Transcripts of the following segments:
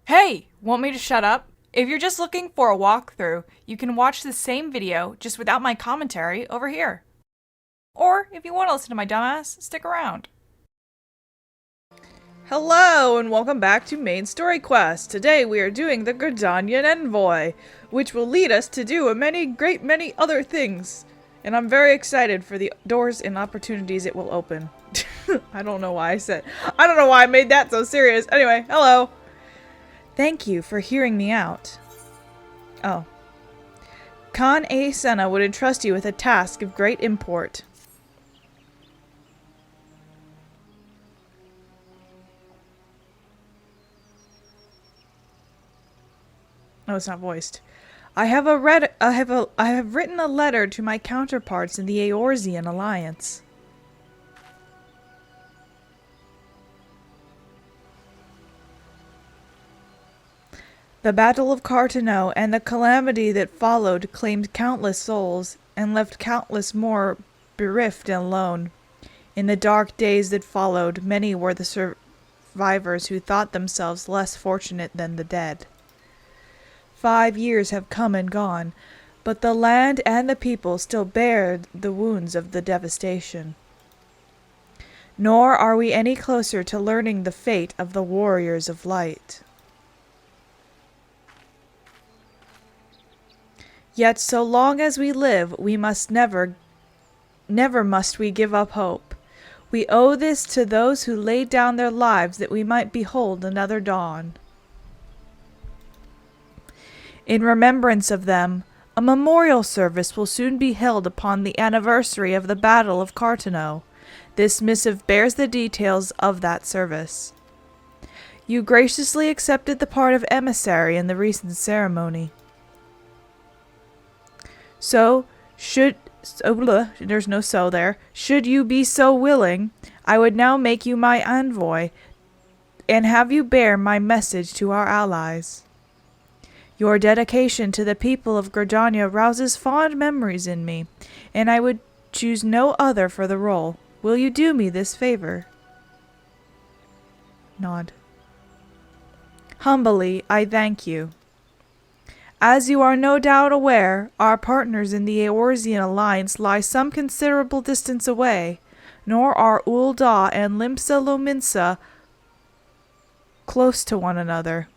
Hey! Want me to shut up? If you're just looking for a walkthrough, you can watch the same video just without my commentary over here. Or, if you want to listen to my dumbass, stick around. Hello and welcome back to Main Story Quest. Today we are doing the Gridanian Envoy, which will lead us to do many other things. And I'm very excited for the doors and opportunities it will open. I don't know why I made that so serious. Anyway, hello. Thank you for hearing me out. Oh. Khan A. Senna would entrust you with a task of great import. Oh, it's not voiced. I have written a letter to my counterparts in the Eorezan alliance. The Battle of Cartano and the calamity that followed claimed countless souls and left countless more bereft and alone. In the dark days that followed, many were the survivors who thought themselves less fortunate than the dead. 5 years have come and gone, but the land and the people still bear the wounds of the devastation. Nor are we any closer to learning the fate of the warriors of light. Yet so long as we live, we must never must we give up hope. We owe this to those who laid down their lives that we might behold another dawn. In remembrance of them, a memorial service will soon be held upon the anniversary of the Battle of Cartano. This missive bears the details of that service. You graciously accepted the part of emissary in the recent ceremony. There's no so there. Should you be so willing, I would now make you my envoy, and have you bear my message to our allies. Your dedication to the people of Gridania rouses fond memories in me, and I would choose no other for the role. Will you do me this favor? Nod. Humbly, I thank you. As you are no doubt aware, our partners in the Eorezan alliance lie some considerable distance away, nor are Ul'dah and Limsa Lominsa close to one another.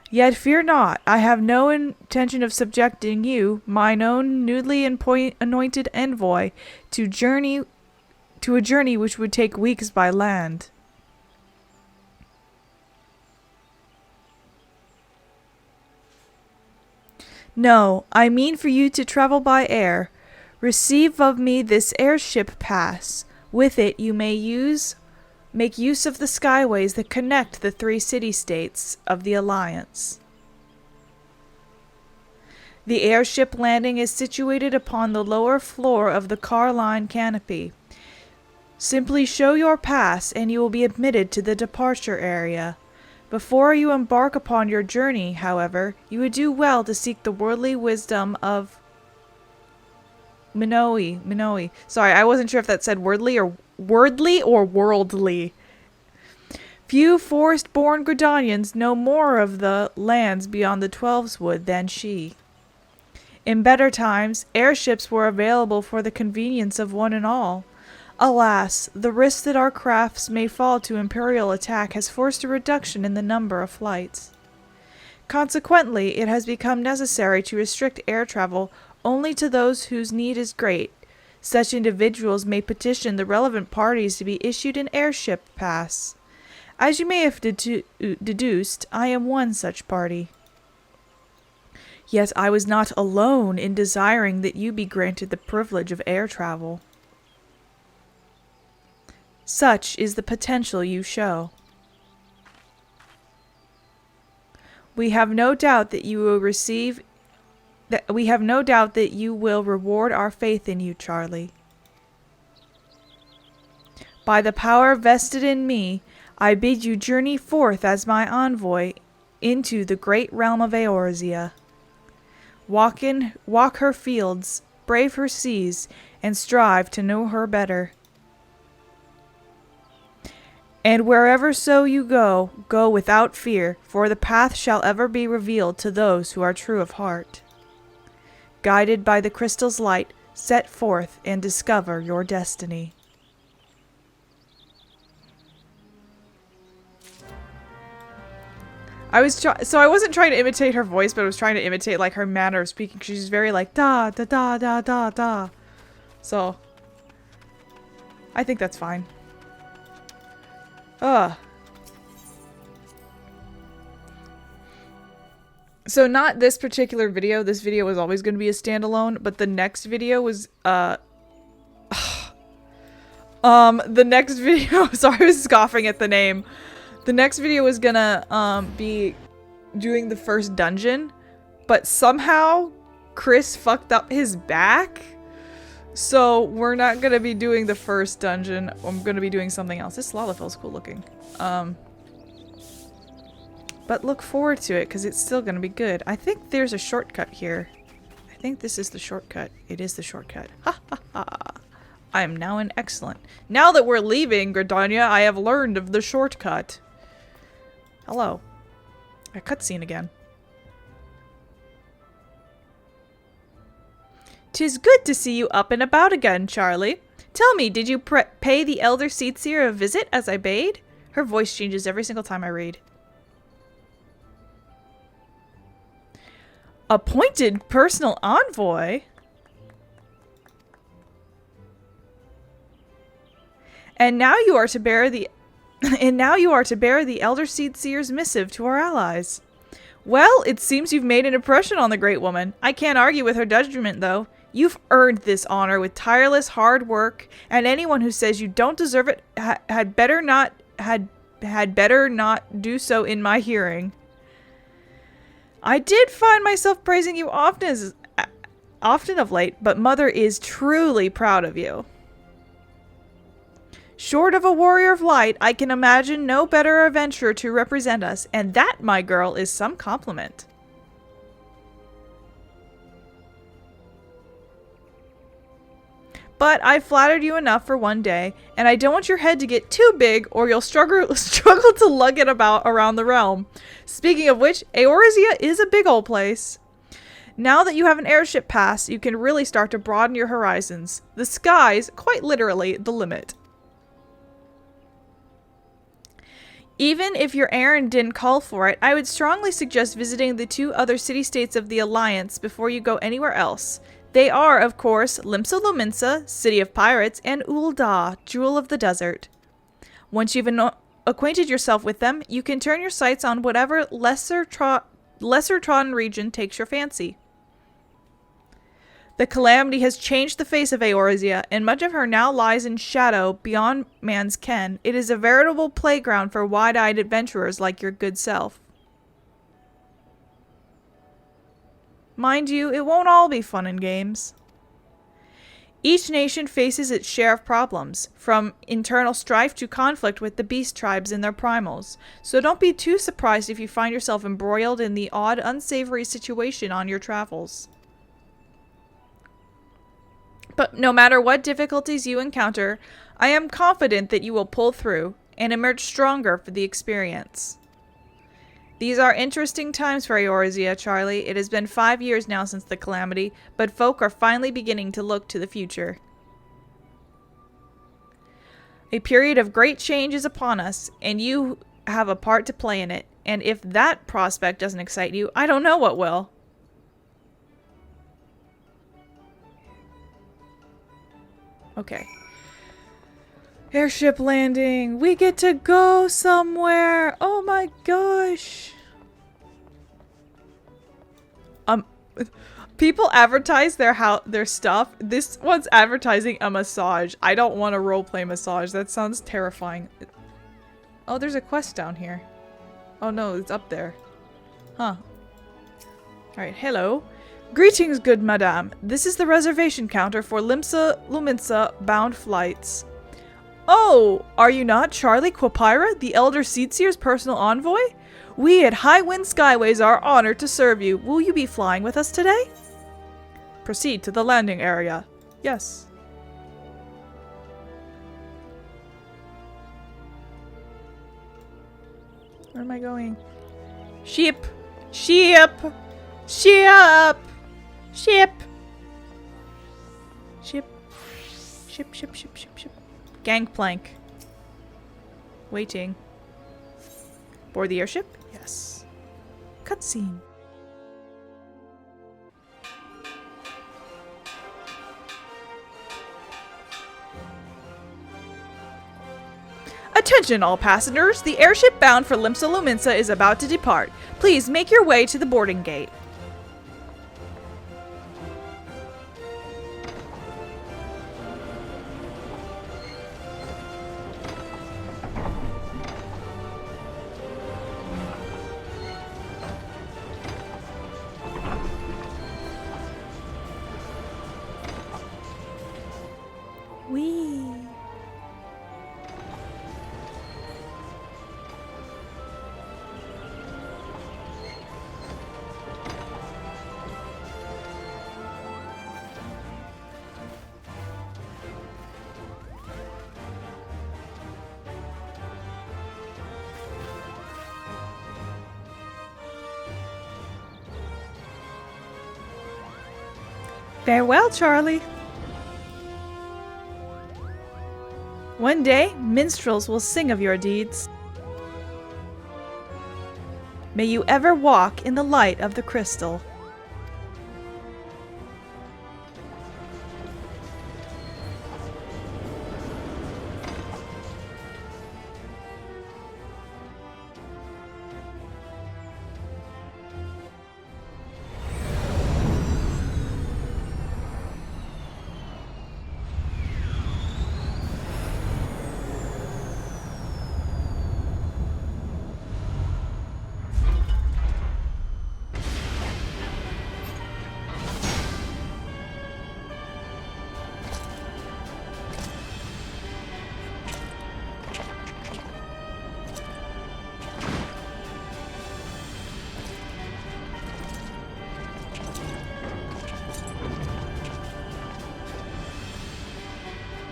Yet fear not, I have no intention of subjecting you, mine own newly anointed envoy, to a journey which would take weeks by land. No, I mean for you to travel by air. Receive of me this airship pass. With it you may make use of the skyways that connect the 3 city-states of the Alliance. The airship landing is situated upon the lower floor of the car line canopy. Simply show your pass and you will be admitted to the departure area. Before you embark upon your journey, however, you would do well to seek the worldly wisdom of Minoi. Sorry, I wasn't sure if that said wordly or worldly. Few forest-born Gridanians know more of the lands beyond the Twelveswood than she. In better times, airships were available for the convenience of one and all. Alas, the risk that our crafts may fall to imperial attack has forced a reduction in the number of flights. Consequently, it has become necessary to restrict air travel only to those whose need is great. Such individuals may petition the relevant parties to be issued an airship pass. As you may have deduced, I am one such party. Yet I was not alone in desiring that you be granted the privilege of air travel. Such is the potential you show. We have no doubt that you will reward our faith in you, Charlie. By the power vested in me, I bid you journey forth as my envoy into the great realm of Eoreza. Walk her fields, brave her seas, and strive to know her better. And wherever so you go, go without fear, for the path shall ever be revealed to those who are true of heart. Guided by the crystal's light, set forth and discover your destiny. I wasn't trying to imitate her voice, but I was trying to imitate like her manner of speaking. She's very like da da da da da da. So I think that's fine. So not this particular video. This video was always going to be a standalone, but the next video was the next video, sorry, I was scoffing at the name. The next video was gonna be doing the first dungeon, but somehow Chris fucked up his back. So we're not gonna be doing the first dungeon. I'm gonna be doing something else. This Lalafell's cool looking. But look forward to it because it's still gonna be good. I think there's a shortcut here. I think this is the shortcut. It is the shortcut. Ha ha ha. I am now an excellent. Now that we're leaving Gridania, I have learned of the shortcut. Hello. A cutscene again. 'Tis good to see you up and about again, Charlie. Tell me, did you pay the Elder Seatseer a visit as I bade? Her voice changes every single time I read. Appointed personal envoy? And now you are to bear the Elder Seatseer's missive to our allies. Well, it seems you've made an impression on the great woman. I can't argue with her judgment, though. You've earned this honor with tireless hard work, and anyone who says you don't deserve it had better not do so in my hearing. I did find myself praising you often of late, but Mother is truly proud of you. Short of a warrior of light, I can imagine no better adventurer to represent us, and that, my girl, is some compliment. But I flattered you enough for one day, and I don't want your head to get too big, or you'll struggle to lug it about around the realm. Speaking of which, Eoreza is a big old place. Now that you have an airship pass, you can really start to broaden your horizons. The sky's, quite literally, the limit. Even if your errand didn't call for it, I would strongly suggest visiting the 2 other city-states of the Alliance before you go anywhere else. They are, of course, Limsa Lominsa, City of Pirates, and Ul'dah, Jewel of the Desert. Once you've acquainted yourself with them, you can turn your sights on whatever lesser-trodden region takes your fancy. The calamity has changed the face of Eoreza, and much of her now lies in shadow beyond man's ken. It is a veritable playground for wide-eyed adventurers like your good self. Mind you, it won't all be fun and games. Each nation faces its share of problems, from internal strife to conflict with the beast tribes and their primals, so don't be too surprised if you find yourself embroiled in the odd, unsavory situation on your travels. But no matter what difficulties you encounter, I am confident that you will pull through and emerge stronger for the experience. These are interesting times for Eoreza, Charlie. It has been 5 years now since the calamity, but folk are finally beginning to look to the future. A period of great change is upon us, and you have a part to play in it. And if that prospect doesn't excite you, I don't know what will. Okay. Airship landing. We get to go somewhere. Oh my gosh. People advertise their stuff. This one's advertising a massage. I don't want a roleplay massage. That sounds terrifying. Oh, there's a quest down here. Oh no, it's up there. Huh. Alright, hello. Greetings, good madame. This is the reservation counter for Limsa Lominsa bound flights. Oh, are you not Charlie Quapira, the Elder Seatseer's personal envoy? We at High Wind Skyways are honored to serve you. Will you be flying with us today? Proceed to the landing area. Yes. Where am I going? Sheep! Sheep! Sheep! Ship! Ship. Ship, ship, ship, ship, ship. Gangplank. Waiting. Board the airship? Yes. Cutscene. Attention all passengers! The airship bound for Limsa Luminsa is about to depart. Please make your way to the boarding gate. Whee! Farewell, Charlie. One day, minstrels will sing of your deeds. May you ever walk in the light of the crystal.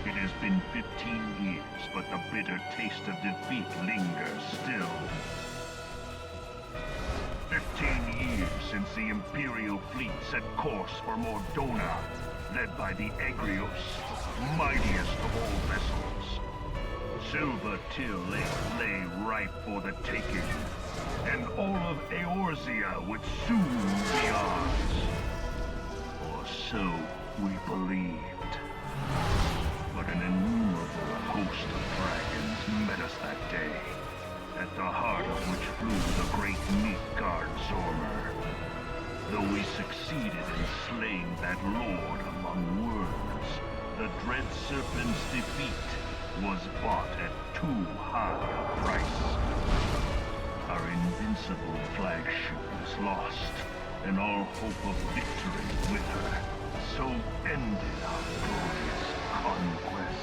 It has been 15 years, but the bitter taste of defeat lingers still. 15 years since the Imperial fleet set course for Mordona, led by the Egrios, mightiest of all vessels. Silver Till lay ripe for the taking, and all of Eoreza would soon be ours. Or so we believed. But an innumerable host of dragons met us that day, at the heart of which flew the great Midgard Zormer. Though we succeeded in slaying that lord among worms, the dread serpent's defeat was bought at too high a price. Our invincible flagship was lost, and all hope of victory with her. So ended our glorious conquest.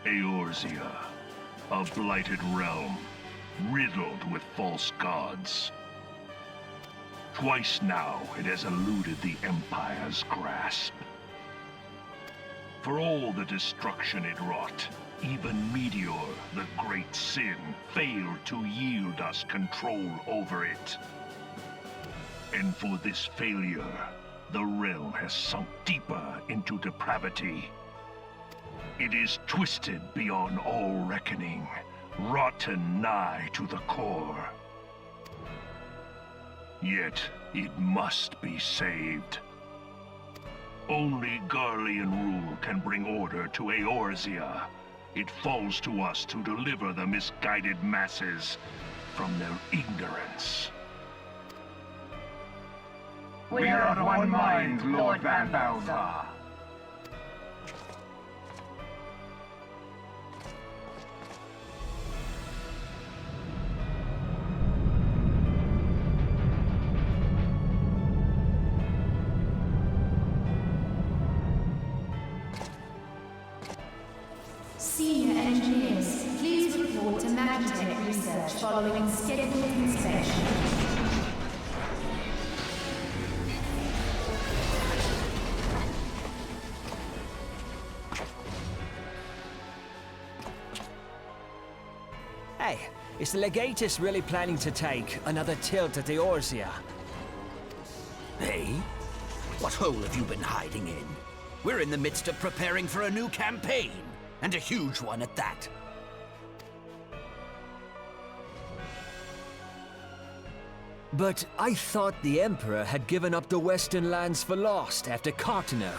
Eoreza, a blighted realm, riddled with false gods. Twice now it has eluded the Empire's grasp. For all the destruction it wrought, even Meteor, the great sin, failed to yield us control over it. And for this failure, the realm has sunk deeper into depravity. It is twisted beyond all reckoning, rotten nigh to the core. Yet, it must be saved. Only Garlean rule can bring order to Eoreza. It falls to us to deliver the misguided masses from their ignorance. We are of one mind, Lord Van Balthar. Senior engineers, please report to Magitech research following scheduled inspection. Hey, is the Legatus really planning to take another tilt at Eoreza? Hey? What hole have you been hiding in? We're in the midst of preparing for a new campaign, and a huge one at that. But I thought the Emperor had given up the Western lands for lost after Cartener.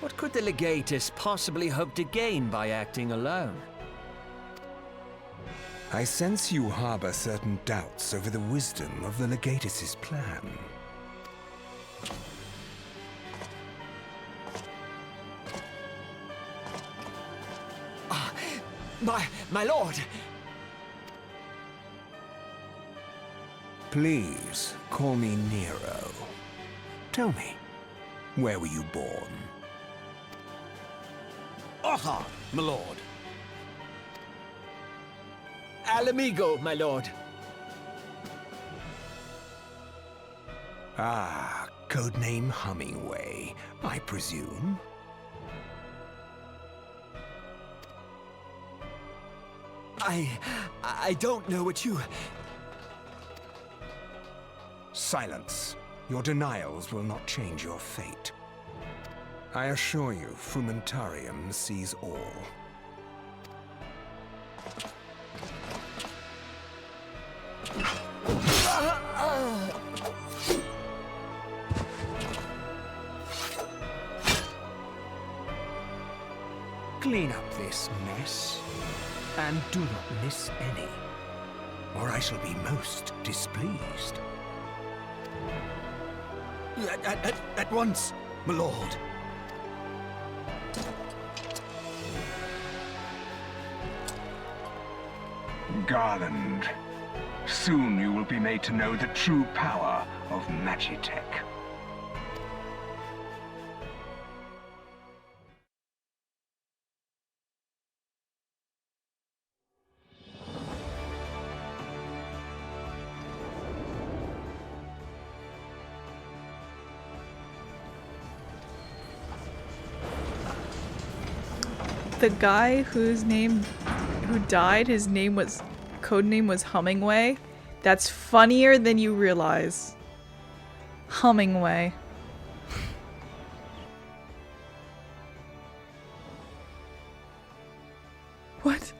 What could the Legatus possibly hope to gain by acting alone? I sense you harbor certain doubts over the wisdom of the Legatus's plan. My lord! Please, call me Nero. Tell me, where were you born? Othar, my lord. Alamigo, my lord. Ah, codename Hummingway, I presume. I don't know what you... Silence. Your denials will not change your fate. I assure you, Frumentarium sees all. Clean up this mess, and do not miss any, or I shall be most displeased. At once, my lord. Garland. Soon you will be made to know the true power of Magitech. The guy who died, his codename was Hummingway. That's funnier than you realize. Hummingway. What?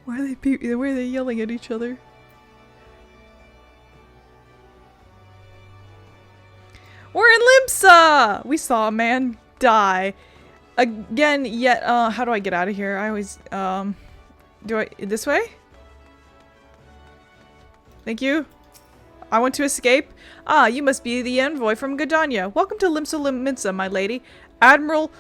Why are they yelling at each other? We're in Limsa! We saw a man die. Again, yet, how do I get out of here? I always, this way? Thank you. I want to escape. Ah, you must be the envoy from Gridania. Welcome to Limsa, my lady. Admiral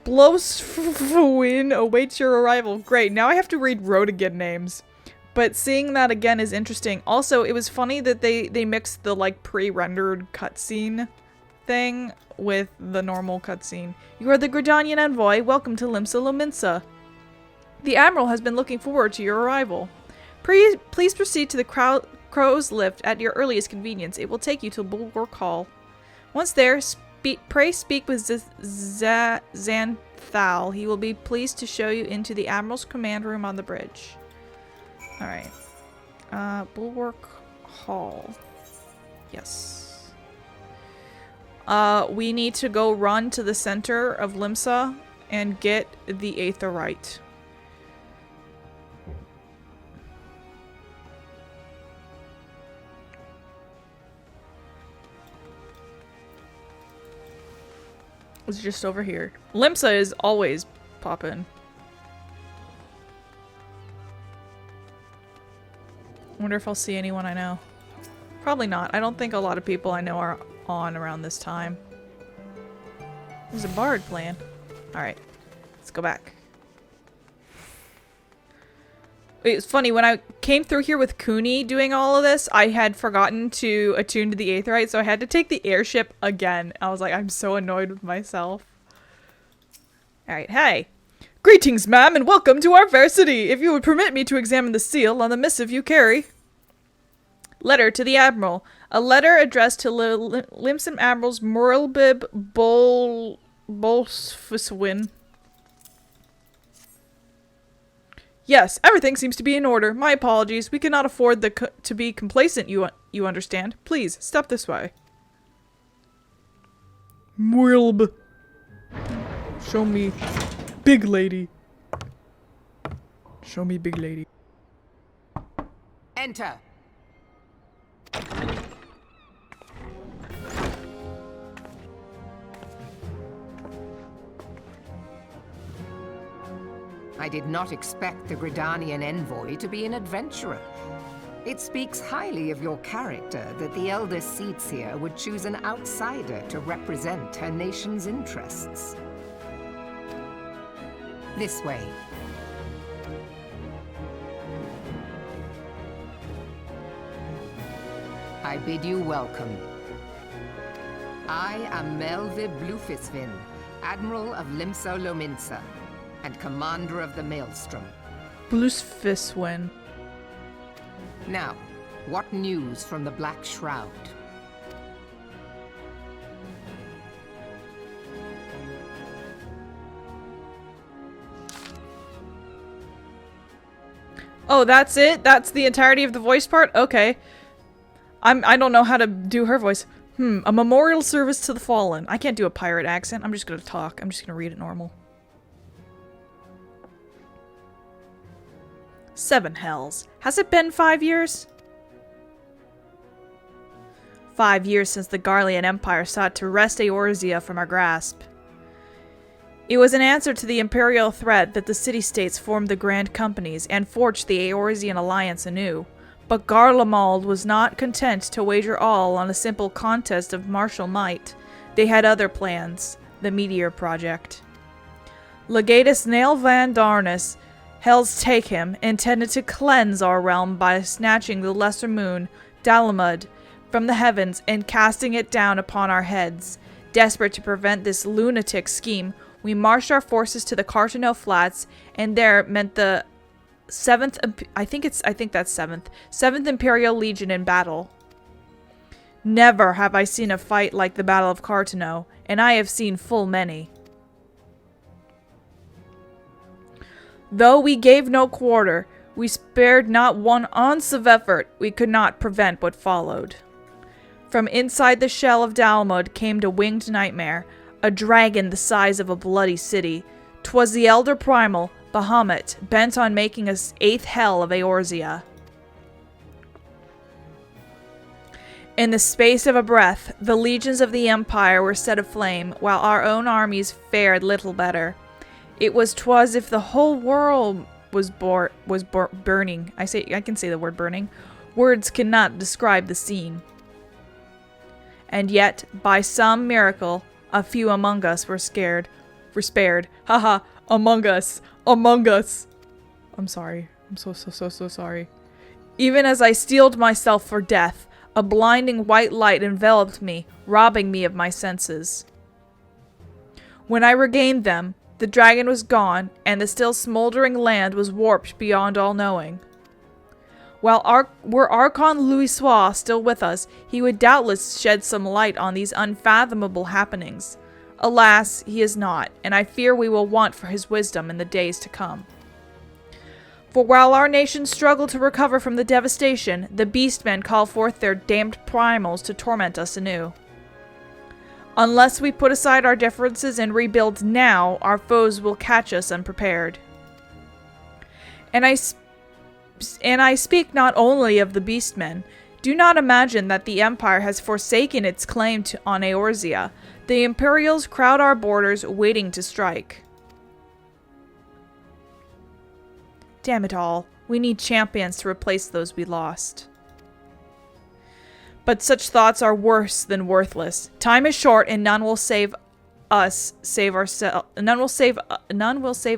Blosfuin awaits your arrival. Great, now I have to read Rodigan names. But seeing that again is interesting. Also, it was funny that they mixed the, like, pre-rendered cutscene thing with the normal cutscene. You are the Gridanian envoy. Welcome to Limsa Lominsa. The Admiral has been looking forward to your arrival. Please proceed to the Crow's Lift at your earliest convenience. It will take you to Bulwark Hall. Once there, pray speak with Xanthal. He will be pleased to show you into the Admiral's command room on the bridge. Alright. Bulwark Hall. Yes. We need to go run to the center of Limsa and get the Aetherite. It's just over here. Limsa is always poppin'. Wonder if I'll see anyone I know. Probably not. I don't think a lot of people I know are on around this time. There's a bard playing. Alright. Let's go back. It's funny, when I came through here with Cooney doing all of this, I had forgotten to attune to the Aetheryte, so I had to take the airship again. I was like, I'm so annoyed with myself. Alright, hey. Greetings, ma'am, and welcome to our fair city. If you would permit me to examine the seal on the missive you carry. Letter to the Admiral. A letter addressed to Limson Admirals Murlbib Bolsfuswin. Yes, everything seems to be in order. My apologies. We cannot afford to be complacent, you understand. Please, step this way. Mwilb. Show me big lady. Show me big lady. Enter. I did not expect the Gridanian Envoy to be an adventurer. It speaks highly of your character that the Elder Seats here would choose an outsider to represent her nation's interests. This way. I bid you welcome. I am Melvib Blufisvin, Admiral of Limso Lominsa, and Commander of the Maelstrom. Blusfiswin. Now, what news from the Black Shroud? Oh, that's it? That's the entirety of the voice part? Okay. I don't know how to do her voice. A memorial service to the fallen. I can't do a pirate accent. I'm just gonna talk. I'm just gonna read it normal. 7 hells. Has it been 5 years? 5 years since the Garlean Empire sought to wrest Eoreza from our grasp. It was an answer to the imperial threat that the city-states formed the Grand Companies and forged the Eorezan alliance anew. But Garlemald was not content to wager all on a simple contest of martial might. They had other plans, the Meteor Project. Legatus Nail Van Darnus, Hell's Take Him, intended to cleanse our realm by snatching the lesser moon, Dalamud, from the heavens and casting it down upon our heads. Desperate to prevent this lunatic scheme, we marched our forces to the Cartano Flats, and there met the 7th Imperial Legion in battle. Never have I seen a fight like the Battle of Cartano, and I have seen full many. Though we gave no quarter, we spared not one ounce of effort, we could not prevent what followed. From inside the shell of Dalmud came a winged nightmare, a dragon the size of a bloody city. 'Twas the Elder Primal, Bahamut, bent on making us 8th hell of Eoreza. In the space of a breath, the legions of the Empire were set aflame, while our own armies fared little better. Twas if the whole world was burning. I can say the word burning. Words cannot describe the scene. And yet, by some miracle, a few among us were spared. Haha, among us. I'm sorry. I'm so sorry. Even as I steeled myself for death, a blinding white light enveloped me, robbing me of my senses. When I regained them, the dragon was gone, and the still smoldering land was warped beyond all knowing. Were Archon Louisoix still with us, he would doubtless shed some light on these unfathomable happenings. Alas, he is not, and I fear we will want for his wisdom in the days to come. For while our nations struggle to recover from the devastation, the beastmen call forth their damned primals to torment us anew. Unless we put aside our differences and rebuild now, our foes will catch us unprepared. And I speak not only of the beastmen. Do not imagine that the Empire has forsaken its claim on Eoreza. The Imperials crowd our borders, waiting to strike. Damn it all. We need champions to replace those we lost. But such thoughts are worse than worthless. Time is short, and none will save us save ourselves. None will save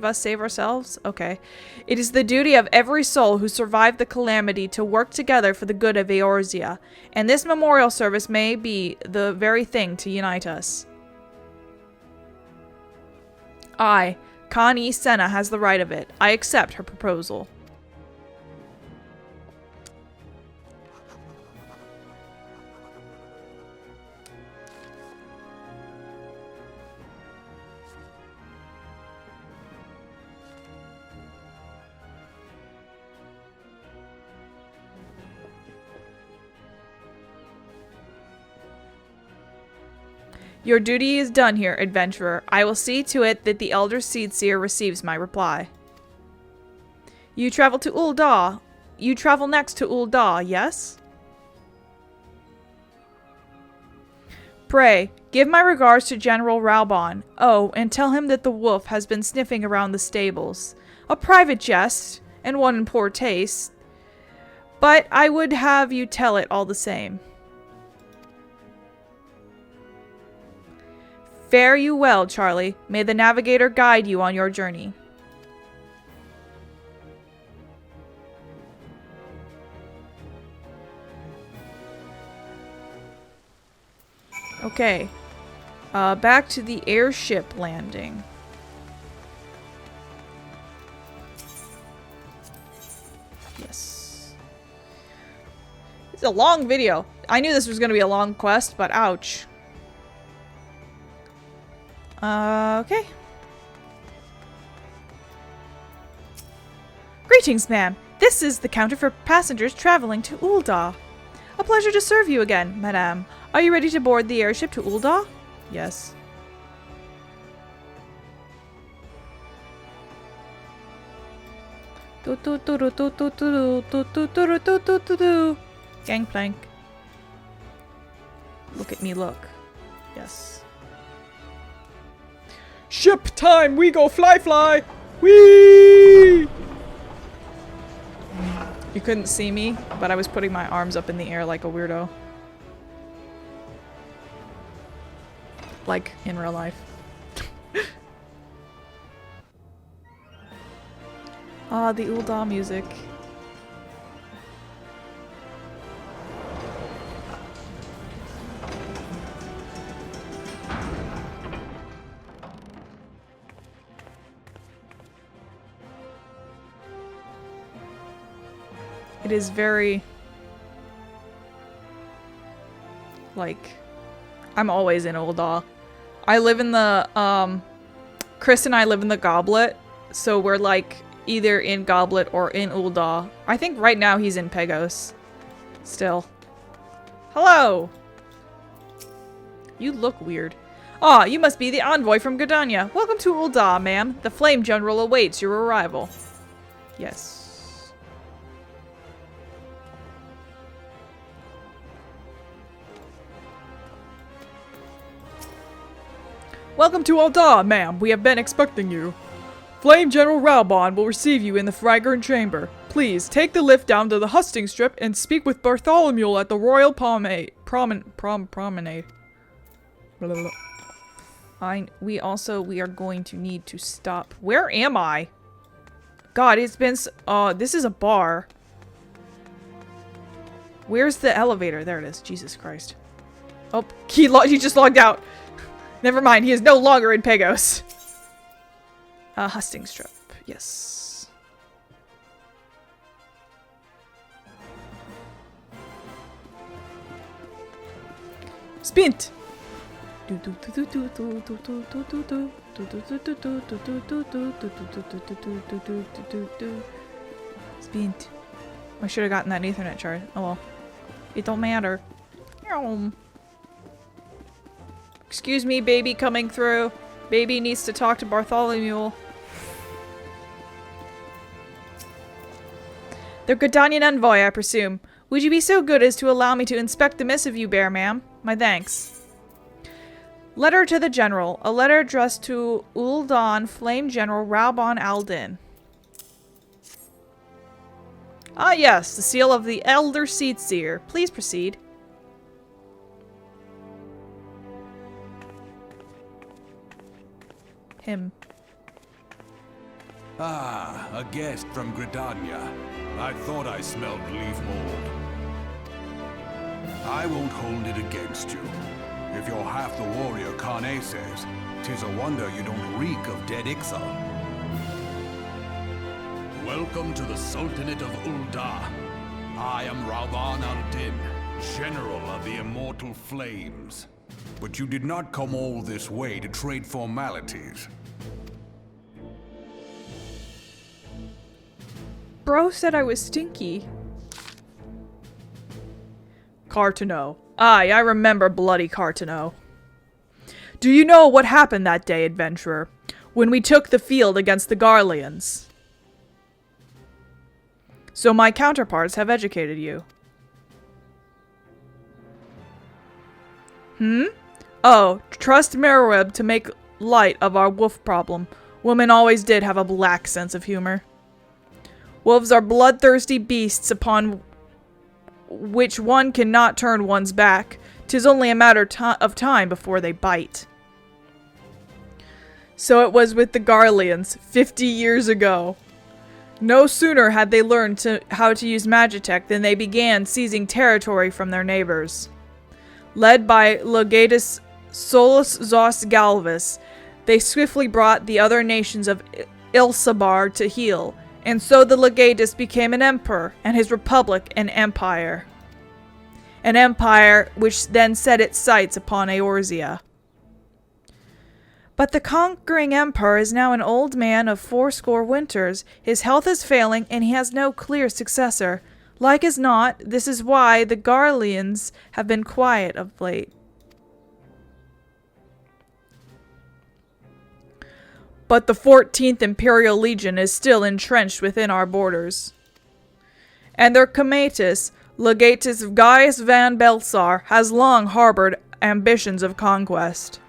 us save ourselves. Okay. It is the duty of every soul who survived the calamity to work together for the good of Eoreza, and this memorial service may be the very thing to unite us. I, Connie Senna, has the right of it. I accept her proposal. Your duty is done here, adventurer. I will see to it that the Elder Seedseer receives my reply. You travel to Ul'dah. You travel next to Ul'dah, yes? Pray, give my regards to General Raubon. Oh, and tell him that the wolf has been sniffing around the stables. A private jest, and one in poor taste. But I would have you tell it all the same. Fare you well, Charlie. May the navigator guide you on your journey. Okay. Back to the airship landing. Yes. It's a long video. I knew this was going to be a long quest, but ouch. Okay. Greetings, ma'am. This is the counter for passengers traveling to Ul'dah. A pleasure to serve you again, madame. Are you ready to board the airship to Ul'dah? Yes. Gangplank. Look at me, look. Yes. Ship time! We go fly fly! Whee! You couldn't see me, but I was putting my arms up in the air like a weirdo. Like in real life. Ah, the Ul'dah music. It is very, like, I'm always in Ul'dah. I live in the, Chris and I live in the Goblet, so we're, like, either in Goblet or in Ul'dah. I think right now he's in Pegos. Still. Hello! You look weird. Ah, you must be the envoy from Gridania. Welcome to Ul'dah, ma'am. The Flame General awaits your arrival. Yes. Welcome to Ul'dah, ma'am. We have been expecting you. Flame General Raubon will receive you in the Fragrant Chamber. Please, take the lift down to the husting strip and speak with Bartholomew at the Royal Promenade. Promenade. Blah, blah, blah. We are going to need to stop. Where am I? God, it's been this is a bar. Where's the elevator? There it is. Jesus Christ. Oh, he just logged out. Never mind, he is no longer in Pegos. Husting strip. Yes. Spint. Spint. I should have gotten that Ethernet chart. Oh well. It don't matter. Excuse me, baby coming through. Baby needs to talk to Bartholomew. The Gridanian Envoy, I presume. Would you be so good as to allow me to inspect the missive you bear, ma'am? My thanks. Letter to the General. A letter addressed to Ul'dah Flame General Raubon al-Din. Ah yes, the seal of the Elder Seedseer. Please proceed. Him. Ah, a guest from Gridania. I thought I smelled leaf mold. I won't hold it against you. If you're half the warrior Kane says, 'tis a wonder you don't reek of dead Ixal. Welcome to the Sultanate of Ul'dah. I am Rauban al-Din, General of the Immortal Flames. But you did not come all this way to trade formalities. Bro said I was stinky. Cartano. Aye, I remember bloody Cartano. Do you know what happened that day, adventurer, when we took the field against the Garleans? So my counterparts have educated you. Oh, trust Merweb to make light of our wolf problem. Women always did have a black sense of humor. Wolves are bloodthirsty beasts upon which one cannot turn one's back. 'Tis only a matter of time before they bite. So it was with the Garleans 50 years ago. No sooner had they learned how to use Magitech than they began seizing territory from their neighbors. Led by Legatus Solus Zos Galvus, they swiftly brought the other nations of Ilsabar to heel, and so the Legatus became an emperor, and his republic an empire. An empire which then set its sights upon Eoreza. But the conquering emperor is now an old man of 80 winters. His health is failing, and he has no clear successor. Like as not, this is why the Garleans have been quiet of late. But the 14th Imperial Legion is still entrenched within our borders. And their comatus, Legatus Gaius van Belsar, has long harbored ambitions of conquest.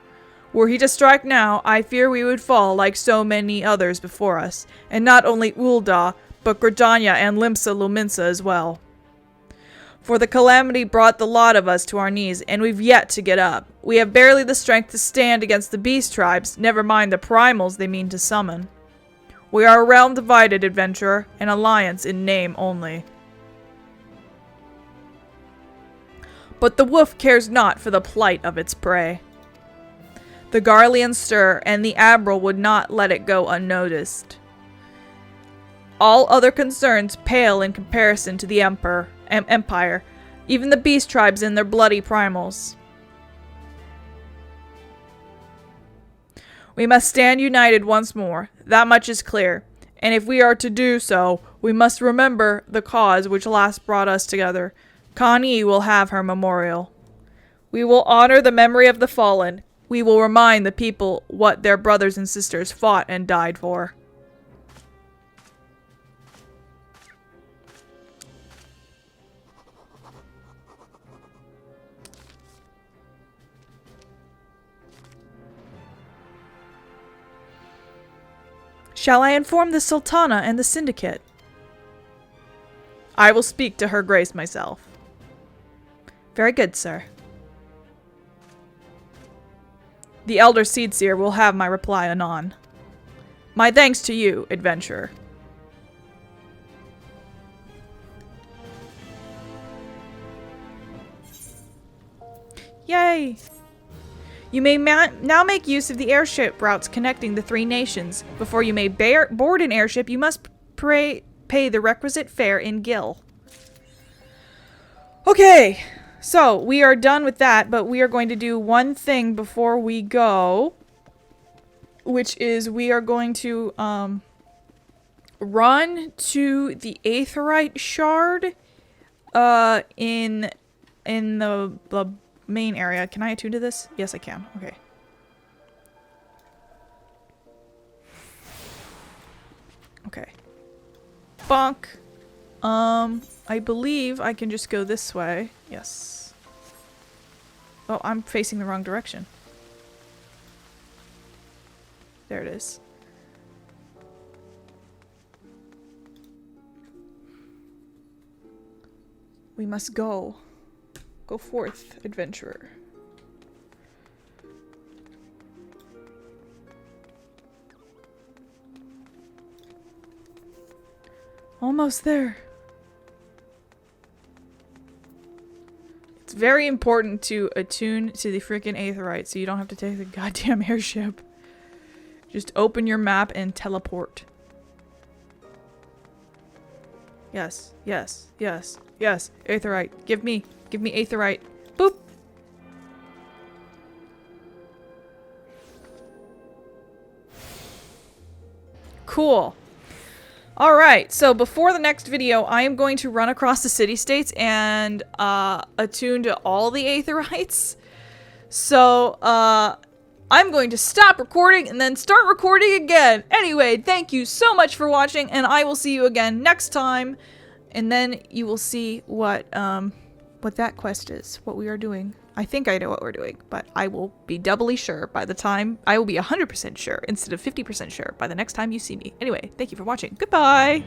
Were he to strike now, I fear we would fall like so many others before us, and not only Ul'dah, but Gridania and Limsa Luminsa as well. For the calamity brought the lot of us to our knees, and we've yet to get up. We have barely the strength to stand against the beast tribes, never mind the primals they mean to summon. We are a realm divided, adventurer, an alliance in name only. But the wolf cares not for the plight of its prey. The Garleans stir, and the Admiral would not let it go unnoticed. All other concerns pale in comparison to the Empire, even the beast tribes and their bloody primals. We must stand united once more, that much is clear, and if we are to do so, we must remember the cause which last brought us together. Connie will have her memorial. We will honor the memory of the fallen. We will remind the people what their brothers and sisters fought and died for. Shall I inform the Sultana and the Syndicate? I will speak to Her Grace myself. Very good, sir. The Elder Seedseer will have my reply anon. My thanks to you, adventurer. Yay! You may now make use of the airship routes connecting the 3 nations. Before you may board an airship, you must pay the requisite fare in Gil. Okay, so we are done with that, but we are going to do one thing before we go, which is we are going to run to the Aetheryte Shard in the main area. Can I attune to this? Yes, I can. Okay. Okay. Bonk. I believe I can just go this way. Yes. Oh, I'm facing the wrong direction. There it is. We must go. Go forth, adventurer. Almost there. It's very important to attune to the freaking Aetheryte so you don't have to take the goddamn airship. Just open your map and teleport. Yes, yes, yes, yes. Aetheryte. Give me Aetheryte. Boop! Cool. Alright, so before the next video, I am going to run across the city-states and attune to all the Aetherites. So, I'm going to stop recording and then start recording again. Anyway, thank you so much for watching, and I will see you again next time. And then you will see what that quest is, what we are doing. I think I know what we're doing, but I will be doubly sure by the time, I will be 100% sure instead of 50% sure by the next time you see me. Anyway, thank you for watching. Goodbye!